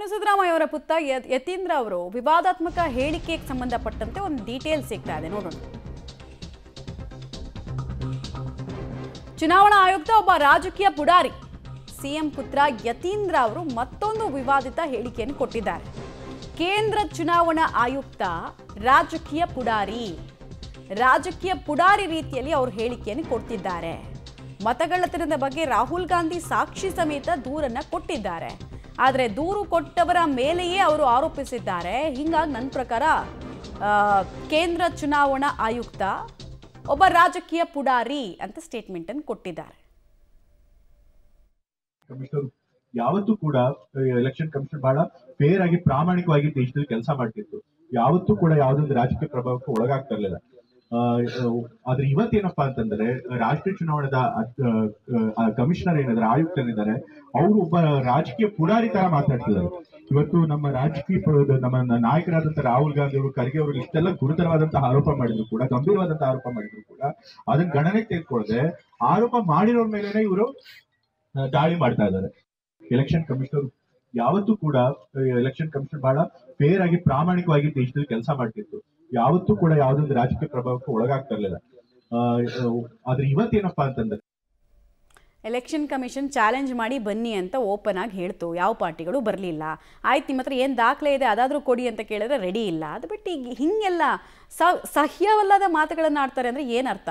ಇನ್ನು ಸಿದ್ದರಾಮಯ್ಯ ಅವರ ಪುತ್ರ ಯತೀಂದ್ರ ಅವರು ವಿವಾದಾತ್ಮಕ ಹೇಳಿಕೆಗೆ ಸಂಬಂಧಪಟ್ಟಂತೆ ಒಂದು ಡೀಟೇಲ್ ಸಿಗ್ತಾ ಇದೆ, ನೋಡೋಣ. ಚುನಾವಣಾ ಆಯುಕ್ತ ಒಬ್ಬ ರಾಜಕೀಯ ಪುಡಾರಿ ಸಿಎಂ ಪುತ್ರ ಯತೀಂದ್ರ ಅವರು ಮತ್ತೊಂದು ವಿವಾದಿತ ಹೇಳಿಕೆಯನ್ನು ಕೊಟ್ಟಿದ್ದಾರೆ. ಕೇಂದ್ರ ಚುನಾವಣಾ ಆಯುಕ್ತ ರಾಜಕೀಯ ಪುಡಾರಿ ರೀತಿಯಲ್ಲಿ ಅವರು ಹೇಳಿಕೆಯನ್ನು ಕೊಡ್ತಿದ್ದಾರೆ. ಮತಗಳ್ಳತನದ ಬಗ್ಗೆ ರಾಹುಲ್ ಗಾಂಧಿ ಸಾಕ್ಷಿ ಸಮೇತ ದೂರನ್ನ ಕೊಟ್ಟಿದ್ದಾರೆ. ಆದರೆ ದೂರು ಕೊಟ್ಟವರ ಮೇಲೆಯೇ ಅವರು ಆರೋಪಿಸಿದ್ದಾರೆ. ಹೀಗಾಗಿ ನನ್ನ ಪ್ರಕಾರ ಕೇಂದ್ರ ಚುನಾವಣಾ ಆಯುಕ್ತ ಒಬ್ಬ ರಾಜಕೀಯ ಪುಡಾರಿ ಅಂತ ಸ್ಟೇಟ್ಮೆಂಟ್ ಅನ್ನು ಕೊಟ್ಟಿದ್ದಾರೆ. ಯಾವತ್ತೂ ಕೂಡ ಎಲೆಕ್ಷನ್ ಕಮಿಷನ್ ಬಹಳ ಫೇರ್ ಆಗಿ ಪ್ರಾಮಾಣಿಕವಾಗಿ ದೇಶದಲ್ಲಿ ಕೆಲಸ ಮಾಡ್ತಿತ್ತು. ಯಾವತ್ತೂ ಕೂಡ ಯಾವುದೊಂದು ರಾಜಕೀಯ ಪ್ರಭಾವಕ್ಕೆ ಒಳಗಾಗ್ತಾ ಇರಲಿಲ್ಲ. ಆದ್ರೆ ಇವತ್ತೇನಪ್ಪಾ ಅಂತಂದ್ರೆ ರಾಷ್ಟ್ರೀಯ ಚುನಾವಣದ ಕಮಿಷನರ್ ಏನಾದ್ರೆ ಆಯುಕ್ತರಿದ್ದಾರೆ, ಅವರು ಒಬ್ಬ ರಾಜಕೀಯ ಪುಡಾರಿ ತರ ಮಾತಾಡ್ತಿದ್ದಾರೆ. ಇವತ್ತು ನಮ್ಮ ರಾಜಕೀಯ ನಮ್ಮ ನಾಯಕರಾದಂತಹ ರಾಹುಲ್ ಗಾಂಧಿ ಅವರು, ಖರ್ಗೆ ಅವರು ಇಷ್ಟೆಲ್ಲ ಗುರುತರವಾದಂತಹ ಆರೋಪ ಮಾಡಿದ್ರು ಕೂಡ, ಗಂಭೀರವಾದಂತಹ ಆರೋಪ ಮಾಡಿದ್ರು ಕೂಡ ಅದನ್ನ ಗಣನೆಗೆ ತೆಗೆದುಕೊಳ್ಳದೆ ಆರೋಪ ಮಾಡಿರೋರ ಮೇಲೆನೆ ಇವರು ದಾಳಿ ಮಾಡ್ತಾ ಇದ್ದಾರೆ. ಎಲೆಕ್ಷನ್ ಕಮಿಷನರ್ ಯಾವತ್ತೂ ಕೂಡ ಎಲೆಕ್ಷನ್ ಕಮಿಷನ್ ಬಹಳ ಫೇರ್ ಆಗಿ ಪ್ರಾಮಾಣಿಕವಾಗಿ ದೇಶದಲ್ಲಿ ಕೆಲಸ ಮಾಡ್ತಿತ್ತು. ಯಾವತ್ತೂ ಕೂಡ ಯಾವುದೊಂದು ರಾಜಕೀಯ ಪ್ರಭಾವಕ್ಕೆ ಒಳಗಾಗ್ತಾ ಇರಲಿಲ್ಲ. ಆದ್ರೆ ಇವತ್ತೇನಪ್ಪಾ ಅಂತಂದ್ರೆ ಎಲೆಕ್ಷನ್ ಕಮಿಷನ್ ಚಾಲೆಂಜ್ ಮಾಡಿ ಬನ್ನಿ ಅಂತ ಓಪನ್ ಆಗಿ ಹೇಳ್ತು. ಯಾವ ಪಾರ್ಟಿಗಳು ಬರಲಿಲ್ಲ. ಆಯ್ತು, ನಿಮ್ಮ ಹತ್ರ ಏನು ದಾಖಲೆ ಇದೆ ಅದಾದರೂ ಕೊಡಿ ಅಂತ ಕೇಳಿದ್ರೆ ರೆಡಿ ಇಲ್ಲ. ಅದು ಬಿಟ್ಟು ಈಗ ಹಿಂಗೆಲ್ಲ ಸಹ್ಯವಲ್ಲದ ಮಾತುಗಳನ್ನು ಆಡ್ತಾರೆ ಅಂದರೆ ಏನರ್ಥ?